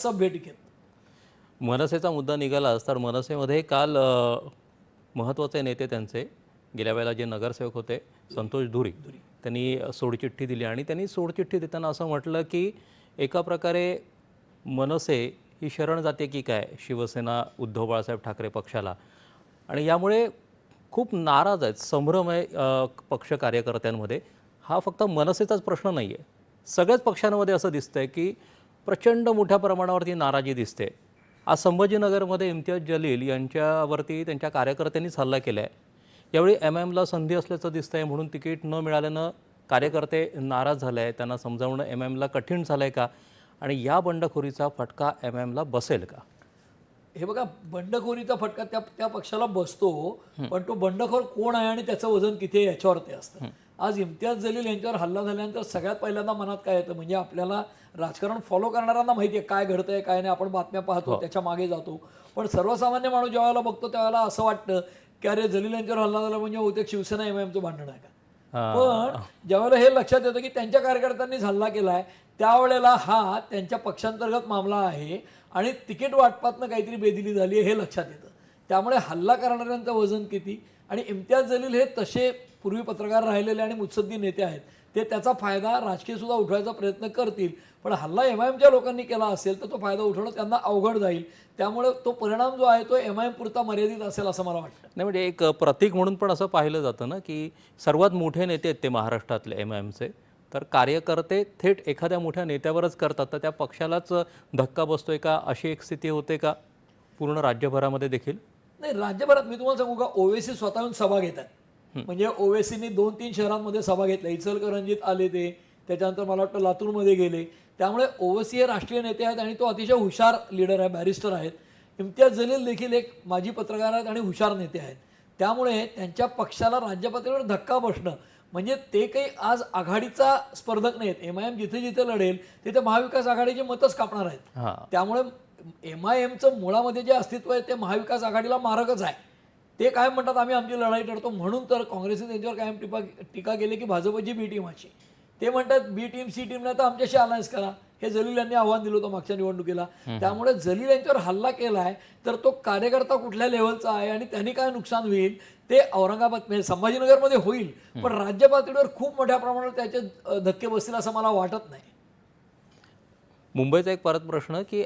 सभ्य टीकेत. मनसेचा मुद्दा निघालाच तर मनसेमध्ये काल महत्त्वाचे नेते त्यांचे गेल्या वेळेला जे नगरसेवक होते संतोष धुरी त्यांनी सोडचिठ्ठी दिली आणि त्यांनी सोडचिठ्ठी देताना असं म्हटलं की एका प्रकारे मनसे ही शरण जाते की काय शिवसेना उद्धव बाळासाहेब ठाकरे पक्षाला आणि यामुळे खूप नाराज आहेत, संभ्रम आहे पक्ष कार्यकर्त्यांमध्ये. हा फक्त मनसेचाच प्रश्न नाही आहे, सगळ्याच पक्षांमध्ये असं दिसतंय की प्रचंड मोठ्या प्रमाणावरती नाराजी दिसते. आज संभाजीनगरमध्ये इम्तियाज जलील यांच्यावरती त्यांच्या कार्यकर्त्यांनीच हल्ला केला आहे. यावेळी MIMला संधी असल्याचं दिसतंय म्हणून तिकीट न मिळाल्यानं कार्यकर्ते नाराज झाले आहेत. त्यांना समजावणं MIMला कठीण झालं आहे का आणि या बंडखोरीचा फटका MIMला बसेल का? हे बघा, बंडखोरीचा फटका त्या त्या पक्षाला बसतो, पण तो बंडखोर कोण आहे आणि त्याचं वजन किती आहे याच्यावर ते असतं. आज इम्तियाज जलील यांच्यावर हल्ला झाल्यानंतर सगळ्यात पहिल्यांदा मनात काय येतं, म्हणजे आपल्याला राजकारण फॉलो करणाऱ्यांना माहिती आहे काय घडतंय काय नाही, आपण बातम्या पाहतो त्याच्या मागे जातो. पण सर्वसामान्य माणूस ज्यावेळेला बघतो त्यावेळेला असं वाटतं की अरे जलील यांच्यावर हल्ला झाला म्हणजे बहुतेक शिवसेना MIMचं भांडण आहे का. पण ज्यावेळेला हे लक्षात येतं की त्यांच्या कार्यकर्त्यांनीच हल्ला केलाय त्यावेळेला हा त्यांच्या पक्षांतर्गत मामला आहे आणि तिकीट वाटपातनं काहीतरी बेदिली झाली आहे हे लक्षात येतं. त्यामुळे हल्ला करणाऱ्यांचं वजन किती, आणि इम्तियाज जलील हे तसे पूर्वी पत्रकार राहिलेले आणि मुत्सद्दी नेते आहेत, ते त्याचा फायदा राजकीय सुद्धा उठवायचा प्रयत्न करतील. पण हल्ला MIMच्या लोकांनी केला असेल तर तो फायदा उठवणं त्यांना अवघड जाईल. त्यामुळे तो परिणाम जो आहे तो MIM पुरता मर्यादित असेल असं मला वाटतं. नाही म्हणजे एक प्रतीक म्हणून पण असं पाहिलं जातं ना की सर्वात मोठे नेते आहेत ते महाराष्ट्रातले MIMचे, तर कार्यकर्ते थेट एखाद्या मोठ्या नेत्यावरच करतात तर त्या पक्षालाच धक्का बसतोय का, अशी एक स्थिती होते का पूर्ण राज्यभरामध्ये देखील? नाही, राज्यभरात मी तुम्हाला सांगू का, ओवेसी स्वतःहून सभा घेतात. म्हणजे ओवेसीनी 2-3 शहरांमध्ये सभा घेतल्या. इचलकरंजीत आले ते, त्याच्यानंतर मला वाटतं लातूरमध्ये गेले. त्यामुळे ओवेसी हे राष्ट्रीय नेते आहेत आणि तो अतिशय हुशार लीडर आहे, बॅरिस्टर आहेत. इम्तियाज जलील देखील एक माजी पत्रकार आहेत आणि हुशार नेते आहेत. त्यामुळे त्यांच्या पक्षाला राज्य पातळीवर धक्का बसणं म्हणजे ते काही आज आघाडीचा स्पर्धक नाहीत. MIM जिथे जिथे लढेल तिथे महाविकास आघाडीची मतच कापणार आहेत. त्यामुळे MIMचं मुळामध्ये जे अस्तित्व आहे ते महाविकास आघाडीला मारकच आहे. ते काय म्हणतात आम्ही आमची लढाई लढतो, म्हणून तर काँग्रेसने त्यांच्यावर कायम टीका केली की भाजपची बी टीम अशी. ते म्हणतात बी टीम सी टीम नाही तर आमच्याशी अलायन्स करा. हे जलील यांनी आव्हान दिलं होतं मागच्या निवडणुकीला. त्यामुळे जलील यांच्यावर हल्ला केला आहे तर तो कार्यकर्ता कुठल्या लेव्हलचा आहे आणि त्यांनी काय नुकसान होईल ते औरंगाबाद म्हणजे संभाजीनगरमध्ये होईल, पण राज्य पातळीवर खूप मोठ्या प्रमाणावर त्याचे धक्के बसतील असं मला वाटत नाही. मुंबईचा एक परत प्रश्न की